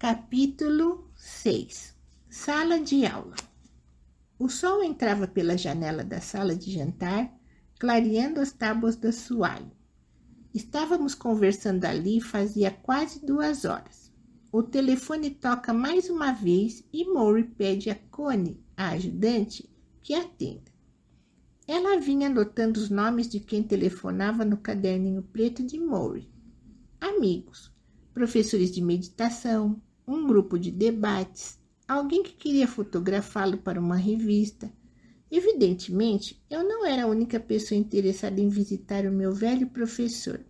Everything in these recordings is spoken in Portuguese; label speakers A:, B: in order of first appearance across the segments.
A: Capítulo 6. Sala de aula. O sol entrava pela janela da sala de jantar, clareando as tábuas do assoalho. Estávamos conversando ali fazia quase 2 horas. O telefone toca mais uma vez e Maury pede a Connie, a ajudante, que atenda. Ela vinha anotando os nomes de quem telefonava no caderninho preto de Maury. Amigos, professores de meditação, um grupo de debates, alguém que queria fotografá-lo para uma revista. Evidentemente, eu não era a única pessoa interessada em visitar o meu velho professor.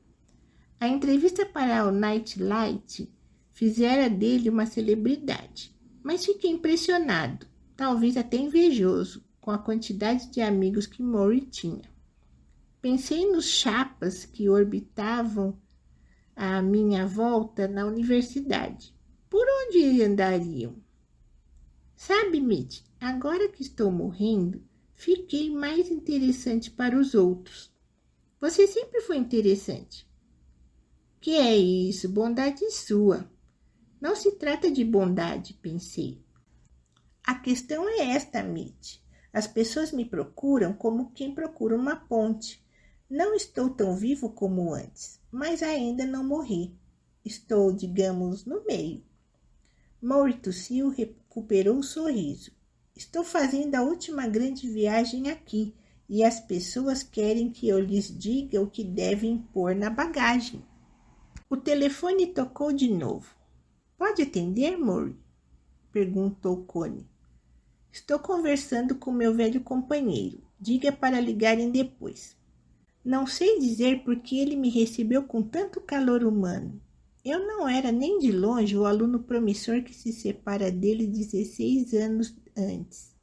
A: A entrevista para o Nightlight fizera dele uma celebridade, mas fiquei impressionado, talvez até invejoso, com a quantidade de amigos que Maury tinha. Pensei nos chapas que orbitavam à minha volta na universidade. Por onde andariam? Sabe, Mitch, agora que estou morrendo, fiquei mais interessante para os outros. Você sempre foi interessante. Que é isso, bondade sua. Não se trata de bondade, pensei. A questão é esta, Mitch. As pessoas me procuram como quem procura uma ponte. Não estou tão vivo como antes, mas ainda não morri. Estou, digamos, no meio. Maury tossiu e recuperou o sorriso. Estou fazendo a última grande viagem aqui e as pessoas querem que eu lhes diga o que devem pôr na bagagem. O telefone tocou de novo. Pode atender, Maury? Perguntou Connie. Estou conversando com meu velho companheiro. Diga para ligarem depois. Não sei dizer por que ele me recebeu com tanto calor humano. Eu não era nem de longe o aluno promissor que se separa dele 16 anos antes.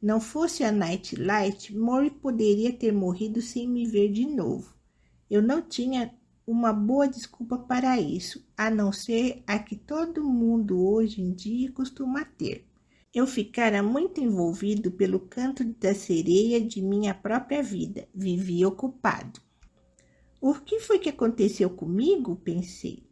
A: Não fosse a Nightlight, Maury poderia ter morrido sem me ver de novo. Eu não tinha uma boa desculpa para isso, a não ser a que todo mundo hoje em dia costuma ter. Eu ficara muito envolvido pelo canto da sereia de minha própria vida. Vivia ocupado. O que foi que aconteceu comigo? Pensei.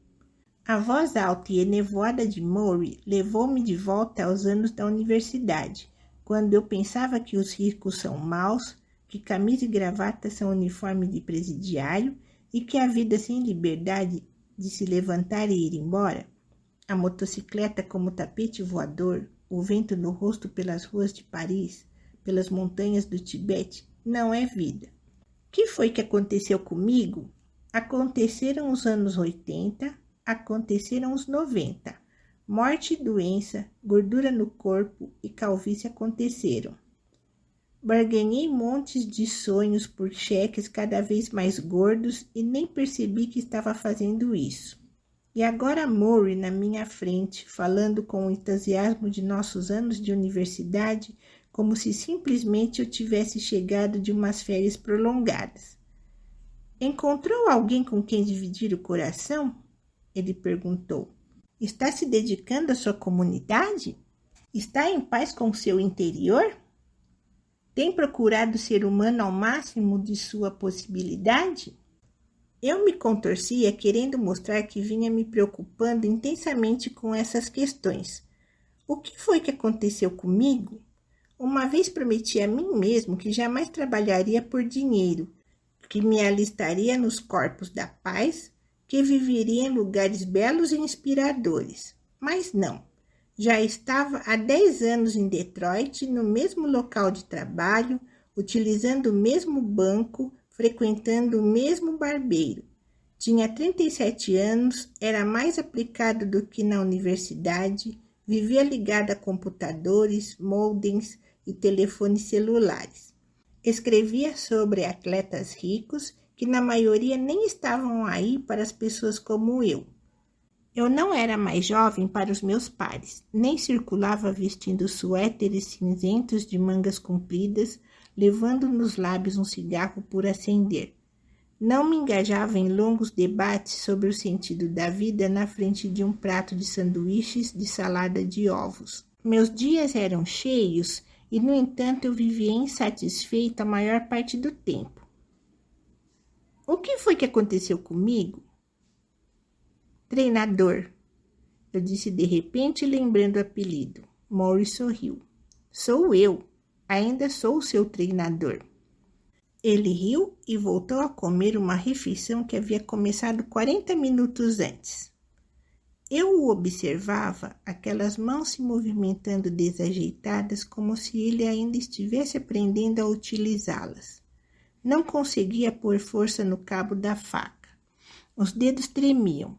A: A voz alta e enevoada de Maury levou-me de volta aos anos da universidade, quando eu pensava que os ricos são maus, que camisa e gravata são uniforme de presidiário e que a vida sem liberdade de se levantar e ir embora, a motocicleta como tapete voador, o vento no rosto pelas ruas de Paris, pelas montanhas do Tibete, não é vida. O que foi que aconteceu comigo? Aconteceram os anos 80, aconteceram os 90. Morte e doença, gordura no corpo e calvície aconteceram. Barganhei montes de sonhos por cheques cada vez mais gordos e nem percebi que estava fazendo isso. E agora Maury na minha frente, falando com o entusiasmo de nossos anos de universidade, como se simplesmente eu tivesse chegado de umas férias prolongadas. Encontrou alguém com quem dividir o coração? Ele perguntou. Está se dedicando à sua comunidade? Está em paz com seu interior? Tem procurado ser humano ao máximo de sua possibilidade? Eu me contorcia querendo mostrar que vinha me preocupando intensamente com essas questões. O que foi que aconteceu comigo? Uma vez prometi a mim mesmo que jamais trabalharia por dinheiro, que me alistaria nos corpos da paz, que viveria em lugares belos e inspiradores. Mas não. Já estava há 10 anos em Detroit, no mesmo local de trabalho, utilizando o mesmo banco, frequentando o mesmo barbeiro. Tinha 37 anos, era mais aplicado do que na universidade, vivia ligado a computadores, modems e telefones celulares. Escrevia sobre atletas ricos que na maioria nem estavam aí para as pessoas como eu. Eu não era mais jovem para os meus pares, nem circulava vestindo suéteres cinzentos de mangas compridas, levando nos lábios um cigarro por acender. Não me engajava em longos debates sobre o sentido da vida na frente de um prato de sanduíches de salada de ovos. Meus dias eram cheios e, no entanto, eu vivia insatisfeito a maior parte do tempo. O que foi que aconteceu comigo? Treinador. Eu disse de repente, lembrando o apelido. Maury sorriu. Sou eu. Ainda sou o seu treinador. Ele riu e voltou a comer uma refeição que havia começado 40 minutos antes. Eu o observava, aquelas mãos se movimentando desajeitadas como se ele ainda estivesse aprendendo a utilizá-las. Não conseguia pôr força no cabo da faca. Os dedos tremiam.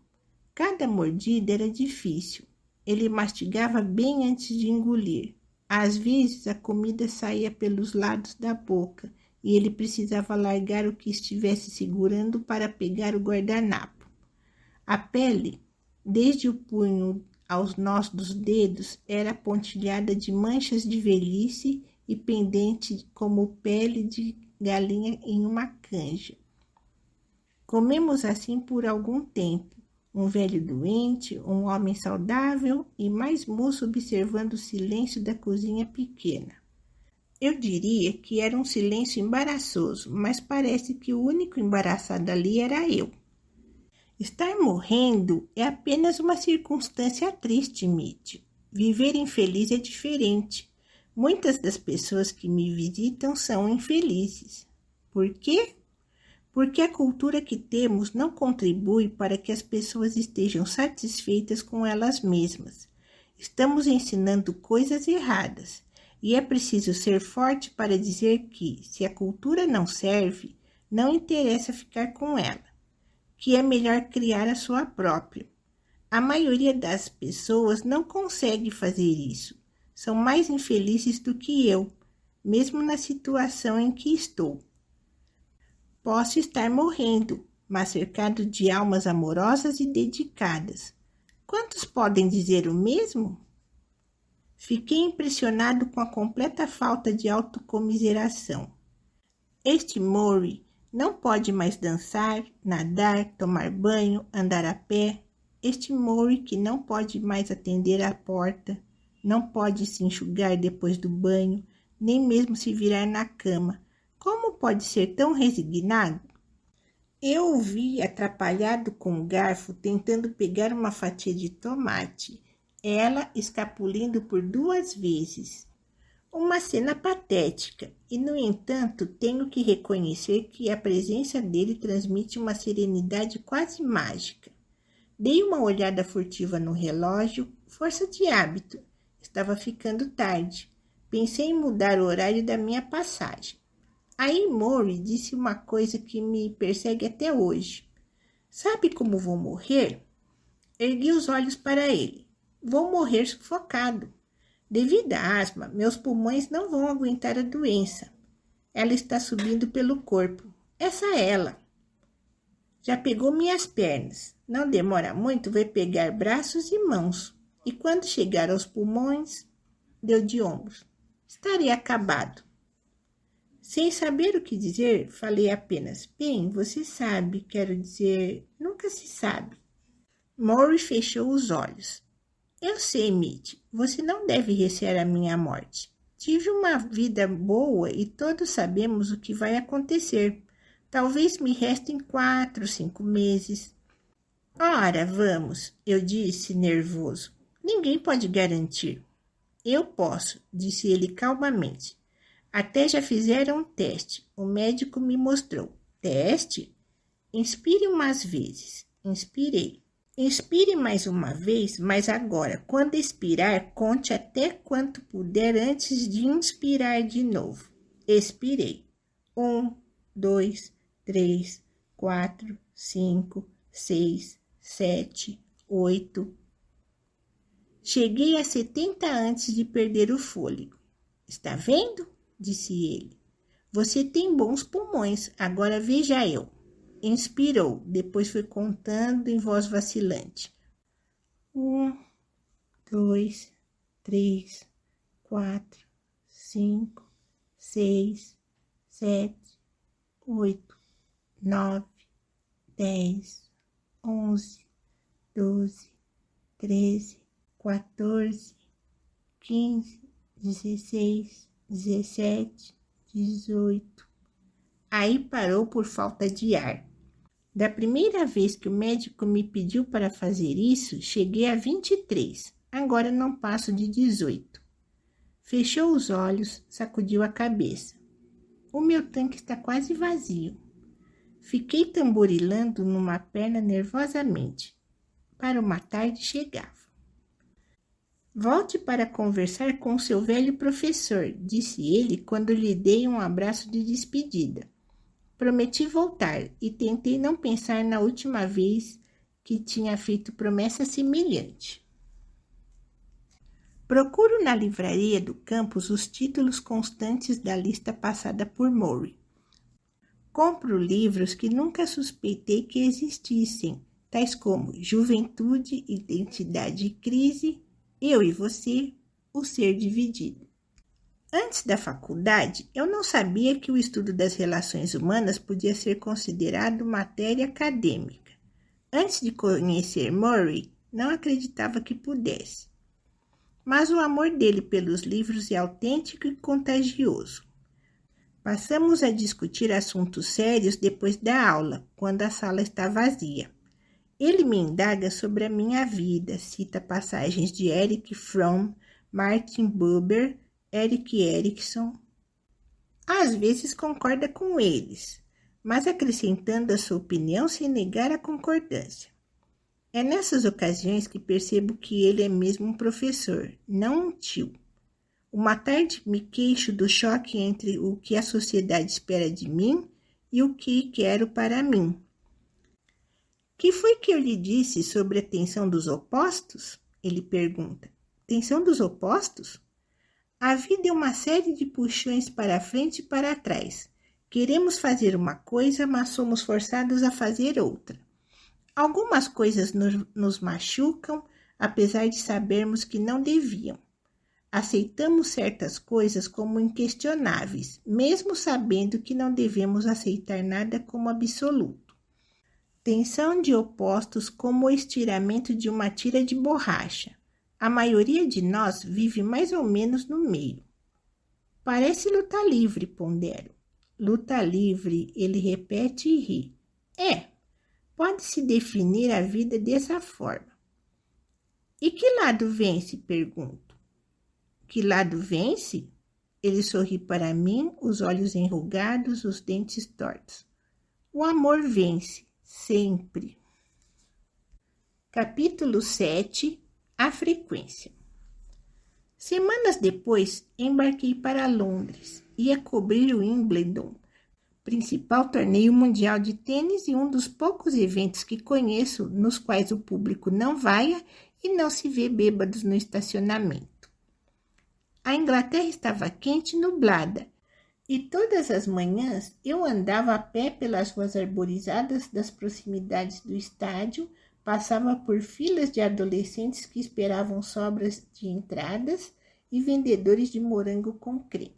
A: Cada mordida era difícil. Ele mastigava bem antes de engolir. Às vezes a comida saía pelos lados da boca e ele precisava largar o que estivesse segurando para pegar o guardanapo. A pele, desde o punho aos nós dos dedos, era pontilhada de manchas de velhice e pendente como pele de galinha em uma canja. Comemos assim por algum tempo, um velho doente, um homem saudável e mais moço observando o silêncio da cozinha pequena. Eu diria que era um silêncio embaraçoso, mas parece que o único embaraçado ali era eu. Estar morrendo é apenas uma circunstância triste, Mitch. Viver infeliz é diferente. Muitas das pessoas que me visitam são infelizes. Por quê? Porque a cultura que temos não contribui para que as pessoas estejam satisfeitas com elas mesmas. Estamos ensinando coisas erradas e é preciso ser forte para dizer que, se a cultura não serve, não interessa ficar com ela, que é melhor criar a sua própria. A maioria das pessoas não consegue fazer isso. São mais infelizes do que eu, mesmo na situação em que estou. Posso estar morrendo, mas cercado de almas amorosas e dedicadas. Quantos podem dizer o mesmo? Fiquei impressionado com a completa falta de autocomiseração. Este Maury não pode mais dançar, nadar, tomar banho, andar a pé. Este Maury que não pode mais atender à porta, não pode se enxugar depois do banho, nem mesmo se virar na cama. Como pode ser tão resignado? Eu o vi atrapalhado com o garfo tentando pegar uma fatia de tomate, ela escapulindo por 2 vezes. Uma cena patética, e no entanto tenho que reconhecer que a presença dele transmite uma serenidade quase mágica. Dei uma olhada furtiva no relógio, força de hábito. Estava ficando tarde. Pensei em mudar o horário da minha passagem. Aí Maury disse uma coisa que me persegue até hoje. Sabe como vou morrer? Ergui os olhos para ele. Vou morrer sufocado. Devido à asma, meus pulmões não vão aguentar a doença. Ela está subindo pelo corpo. Essa é ela. Já pegou minhas pernas. Não demora muito, vai pegar braços e mãos. E quando chegar aos pulmões, deu de ombros. Estarei acabado. Sem saber o que dizer, falei apenas, bem, você sabe, quero dizer, nunca se sabe. Maury fechou os olhos. Eu sei, Mitch, você não deve recear a minha morte. Tive uma vida boa e todos sabemos o que vai acontecer. Talvez me restem 4, 5 meses. Ora, vamos, eu disse, nervoso. Ninguém pode garantir. Eu posso, disse ele calmamente. Até já fizeram um teste. O médico me mostrou. Teste? Inspire umas vezes. Inspirei. Inspire mais uma vez, mas agora, quando expirar, conte até quanto puder antes de inspirar de novo. Expirei. 1, 2, 3, 4, 5, 6, 7, 8. Cheguei a 70 antes de perder o fôlego. Está vendo? Disse ele. Você tem bons pulmões, agora veja eu. Inspirou, depois foi contando em voz vacilante. 1, 2, 3, 4, 5, 6, 7, 8, 9, 10, 11, 12, 13, 14, 15, 16, 17, 18. Aí parou por falta de ar. Da primeira vez que o médico me pediu para fazer isso, cheguei a 23. Agora não passo de 18. Fechou os olhos, sacudiu a cabeça. O meu tanque está quase vazio. Fiquei tamborilando numa perna nervosamente. Para uma tarde chegava. Volte para conversar com seu velho professor, disse ele quando lhe dei um abraço de despedida. Prometi voltar e tentei não pensar na última vez que tinha feito promessa semelhante. Procuro na livraria do campus os títulos constantes da lista passada por Murray. Compro livros que nunca suspeitei que existissem, tais como Juventude, Identidade e Crise, Eu e Você, O Ser Dividido. Antes da faculdade, eu não sabia que o estudo das relações humanas podia ser considerado matéria acadêmica. Antes de conhecer Murray, não acreditava que pudesse. Mas o amor dele pelos livros é autêntico e contagioso. Passamos a discutir assuntos sérios depois da aula, quando a sala está vazia. Ele me indaga sobre a minha vida, cita passagens de Erich Fromm, Martin Buber, Erik Erikson. Às vezes concorda com eles, mas acrescentando a sua opinião sem negar a concordância. É nessas ocasiões que percebo que ele é mesmo um professor, não um tio. Uma tarde me queixo do choque entre o que a sociedade espera de mim e o que quero para mim. Que foi que eu lhe disse sobre a tensão dos opostos? Ele pergunta. Tensão dos opostos? A vida é uma série de puxões para frente e para trás. Queremos fazer uma coisa, mas somos forçados a fazer outra. Algumas coisas nos machucam, apesar de sabermos que não deviam. Aceitamos certas coisas como inquestionáveis, mesmo sabendo que não devemos aceitar nada como absoluto. Tensão de opostos como o estiramento de uma tira de borracha. A maioria de nós vive mais ou menos no meio. Parece luta livre, pondero. Luta livre, ele repete e ri. Pode-se definir a vida dessa forma. E que lado vence? Pergunto. Que lado vence? Ele sorri para mim, os olhos enrugados, os dentes tortos. O amor vence, sempre. Capítulo 7. A frequência. Semanas depois, embarquei para Londres. Ia cobrir o Wimbledon, principal torneio mundial de tênis e um dos poucos eventos que conheço nos quais o público não vaia e não se vê bêbados no estacionamento. A Inglaterra estava quente e nublada, e todas as manhãs eu andava a pé pelas ruas arborizadas das proximidades do estádio, passava por filas de adolescentes que esperavam sobras de entradas e vendedores de morango com creme.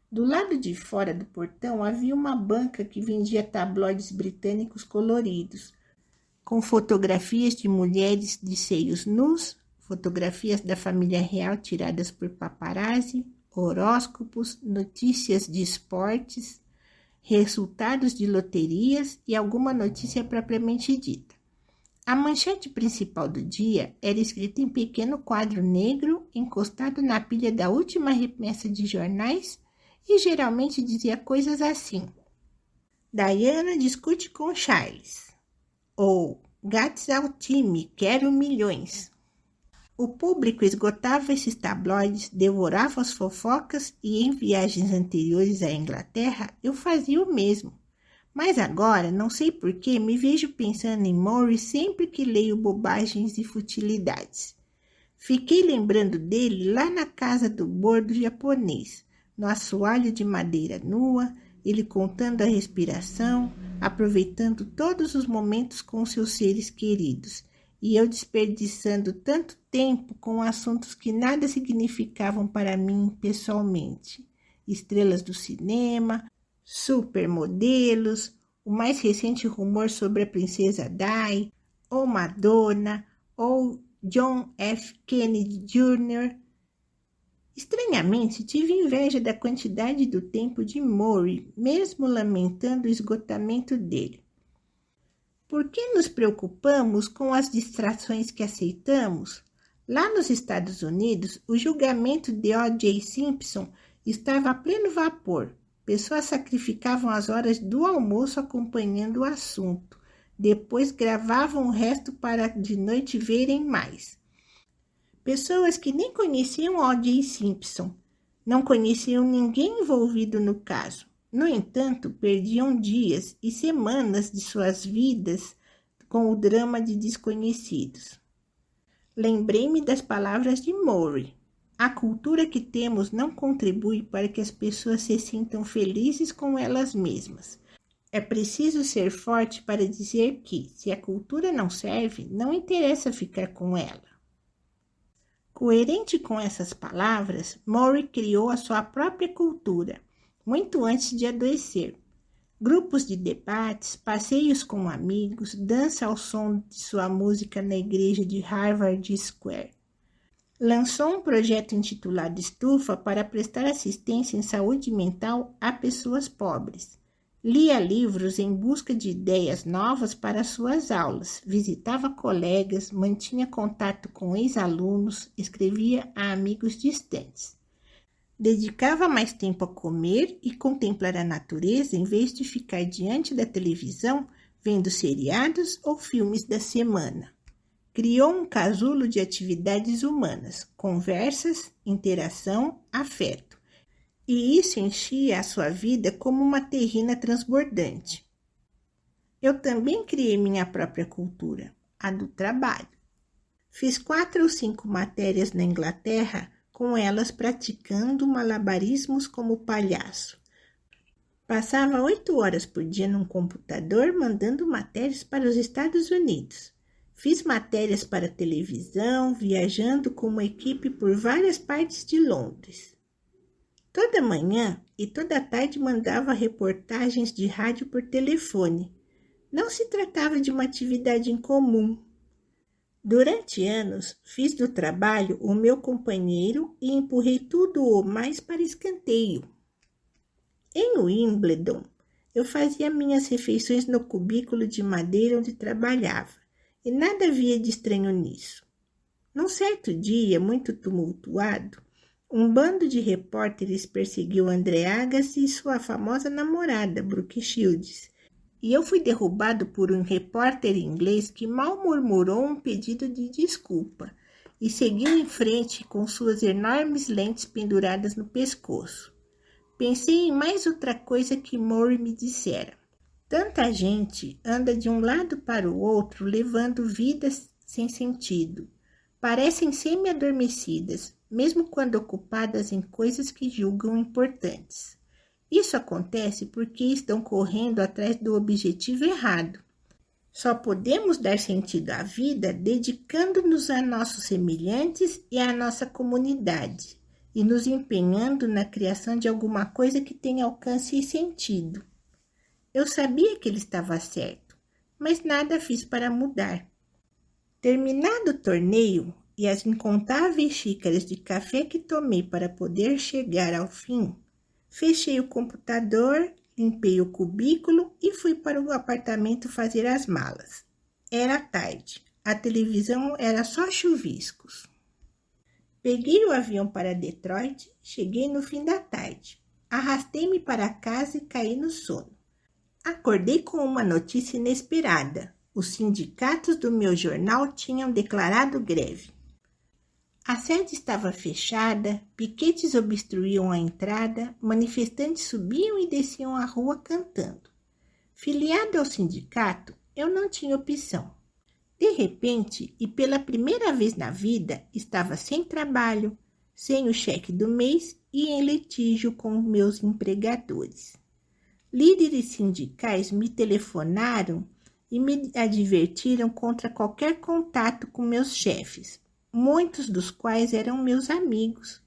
A: Do lado de fora do portão havia uma banca que vendia tabloides britânicos coloridos, com fotografias de mulheres de seios nus, fotografias da família real tiradas por paparazzi, horóscopos, notícias de esportes, resultados de loterias e alguma notícia propriamente dita. A manchete principal do dia era escrita em pequeno quadro negro, encostado na pilha da última remessa de jornais, e geralmente dizia coisas assim. Diana discute com Charles. Ou Gats ao time, quero milhões. O público esgotava esses tabloides, devorava as fofocas e em viagens anteriores à Inglaterra eu fazia o mesmo. Mas agora, não sei porquê, me vejo pensando em Murray sempre que leio bobagens e futilidades. Fiquei lembrando dele lá na casa do bordo japonês, no assoalho de madeira nua, ele contando a respiração, aproveitando todos os momentos com seus seres queridos, e eu desperdiçando tanto tempo com assuntos que nada significavam para mim pessoalmente. Estrelas do cinema, supermodelos, o mais recente rumor sobre a princesa Di, ou Madonna, ou John F. Kennedy Jr., Estranhamente, tive inveja da quantidade do tempo de Murray, mesmo lamentando o esgotamento dele. Por que nos preocupamos com as distrações que aceitamos? Lá nos Estados Unidos, o julgamento de O.J. Simpson estava a pleno vapor. Pessoas sacrificavam as horas do almoço acompanhando o assunto. Depois gravavam o resto para de noite verem mais. Pessoas que nem conheciam O.J. Simpson, não conheciam ninguém envolvido no caso. No entanto, perdiam dias e semanas de suas vidas com o drama de desconhecidos. Lembrei-me das palavras de Murray. A cultura que temos não contribui para que as pessoas se sintam felizes com elas mesmas. É preciso ser forte para dizer que, se a cultura não serve, não interessa ficar com ela. Coerente com essas palavras, Murray criou a sua própria cultura, muito antes de adoecer. Grupos de debates, passeios com amigos, dança ao som de sua música na igreja de Harvard Square. Lançou um projeto intitulado Estufa para prestar assistência em saúde mental a pessoas pobres. Lia livros em busca de ideias novas para suas aulas, visitava colegas, mantinha contato com ex-alunos, escrevia a amigos distantes. Dedicava mais tempo a comer e contemplar a natureza em vez de ficar diante da televisão vendo seriados ou filmes da semana. Criou um casulo de atividades humanas, conversas, interação, afeto. E isso enchia a sua vida como uma terrina transbordante. Eu também criei minha própria cultura, a do trabalho. Fiz 4 ou 5 matérias na Inglaterra, com elas praticando malabarismos como palhaço. Passava 8 horas por dia num computador mandando matérias para os Estados Unidos. Fiz matérias para televisão, viajando com uma equipe por várias partes de Londres. Toda manhã e toda tarde mandava reportagens de rádio por telefone. Não se tratava de uma atividade incomum. Durante anos, fiz do trabalho o meu companheiro e empurrei tudo o mais para escanteio. Em Wimbledon, eu fazia minhas refeições no cubículo de madeira onde trabalhava, e nada havia de estranho nisso. Num certo dia, muito tumultuado, um bando de repórteres perseguiu André Agassi e sua famosa namorada, Brooke Shields, e eu fui derrubado por um repórter inglês que mal murmurou um pedido de desculpa e seguiu em frente com suas enormes lentes penduradas no pescoço. Pensei em mais outra coisa que Murray me dissera. Tanta gente anda de um lado para o outro levando vidas sem sentido. Parecem semi-adormecidas, mesmo quando ocupadas em coisas que julgam importantes. Isso acontece porque estão correndo atrás do objetivo errado. Só podemos dar sentido à vida dedicando-nos a nossos semelhantes e à nossa comunidade, e nos empenhando na criação de alguma coisa que tenha alcance e sentido. Eu sabia que ele estava certo, mas nada fiz para mudar. Terminado o torneio e as incontáveis xícaras de café que tomei para poder chegar ao fim, fechei o computador, limpei o cubículo e fui para o apartamento fazer as malas. Era tarde, a televisão era só chuviscos. Peguei o avião para Detroit, cheguei no fim da tarde. Arrastei-me para casa e caí no sono. Acordei com uma notícia inesperada. Os sindicatos do meu jornal tinham declarado greve. A sede estava fechada, piquetes obstruíam a entrada, manifestantes subiam e desciam a rua cantando. Filiado ao sindicato, eu não tinha opção. De repente, e pela primeira vez na vida, estava sem trabalho, sem o cheque do mês e em litígio com meus empregadores. Líderes sindicais me telefonaram e me advertiram contra qualquer contato com meus chefes, muitos dos quais eram meus amigos.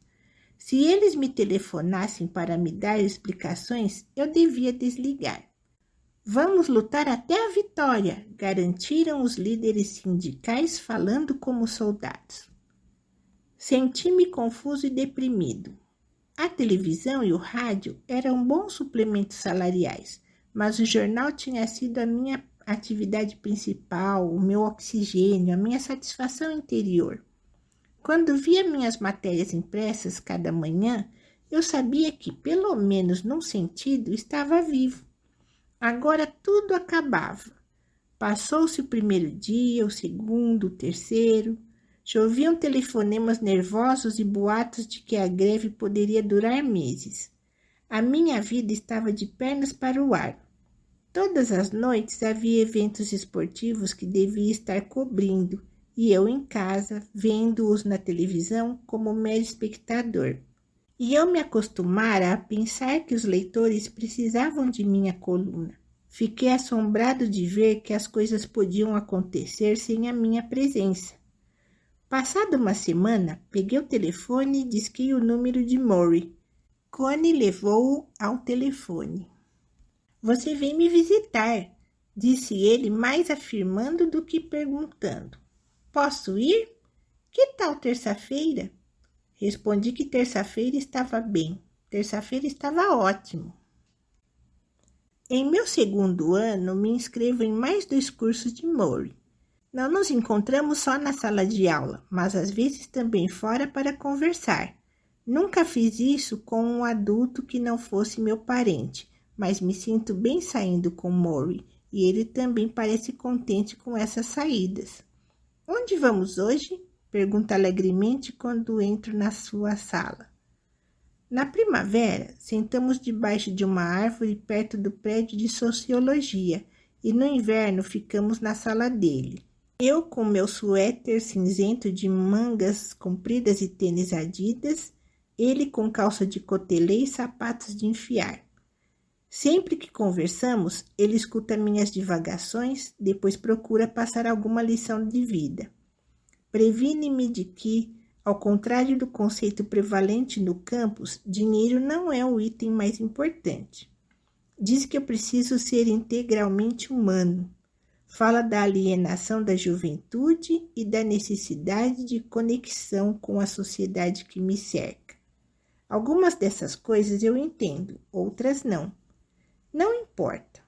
A: Se eles me telefonassem para me dar explicações, eu devia desligar. Vamos lutar até a vitória, garantiram os líderes sindicais falando como soldados. Senti-me confuso e deprimido. A televisão e o rádio eram bons suplementos salariais, mas o jornal tinha sido a minha atividade principal, o meu oxigênio, a minha satisfação interior. Quando via minhas matérias impressas cada manhã, eu sabia que, pelo menos num sentido, estava vivo. Agora tudo acabava. Passou-se o primeiro dia, o segundo, o terceiro. Choviam telefonemas nervosos e boatos de que a greve poderia durar meses. A minha vida estava de pernas para o ar. Todas as noites havia eventos esportivos que devia estar cobrindo, e eu em casa, vendo-os na televisão como mero espectador. E eu me acostumara a pensar que os leitores precisavam de minha coluna. Fiquei assombrado de ver que as coisas podiam acontecer sem a minha presença. Passada uma semana, peguei o telefone e disquei o número de Murray. Connie levou-o ao telefone. Você vem me visitar, disse ele, mais afirmando do que perguntando. Posso ir? Que tal terça-feira? Respondi que terça-feira estava bem. Terça-feira estava ótimo. Em meu segundo ano, me inscrevo em mais 2 cursos de Murray. Não nos encontramos só na sala de aula, mas às vezes também fora para conversar. Nunca fiz isso com um adulto que não fosse meu parente, mas me sinto bem saindo com Murray e ele também parece contente com essas saídas. Onde vamos hoje? Pergunta alegremente quando entro na sua sala. Na primavera, sentamos debaixo de uma árvore perto do prédio de sociologia e no inverno ficamos na sala dele. Eu com meu suéter cinzento de mangas compridas e tênis Adidas, ele com calça de cotelê e sapatos de enfiar. Sempre que conversamos, ele escuta minhas divagações, depois procura passar alguma lição de vida. Previne-me de que, ao contrário do conceito prevalente no campus, dinheiro não é o item mais importante. Diz que eu preciso ser integralmente humano. Fala da alienação da juventude e da necessidade de conexão com a sociedade que me cerca. Algumas dessas coisas eu entendo, outras não. Não importa.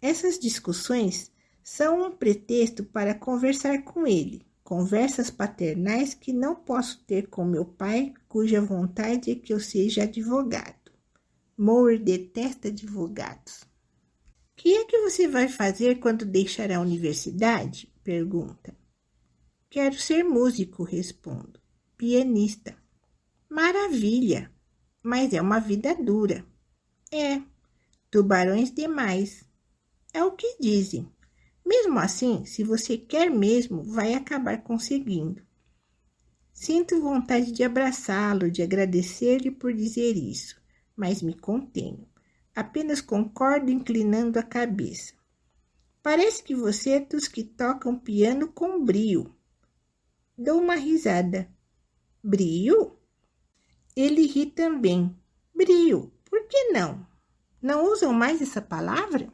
A: Essas discussões são um pretexto para conversar com ele. Conversas paternais que não posso ter com meu pai, cuja vontade é que eu seja advogado. Murray detesta advogados. O que é que você vai fazer quando deixar a universidade? Pergunta. Quero ser músico, respondo. Pianista. Maravilha! Mas é uma vida dura. É. Tubarões demais. É o que dizem. Mesmo assim, se você quer mesmo, vai acabar conseguindo. Sinto vontade de abraçá-lo, de agradecer-lhe por dizer isso, mas me contenho. Apenas concordo inclinando a cabeça. Parece que você é dos que tocam piano com brio. Dou uma risada. Brio? Ele ri também. Brio, por que não? Não usam mais essa palavra?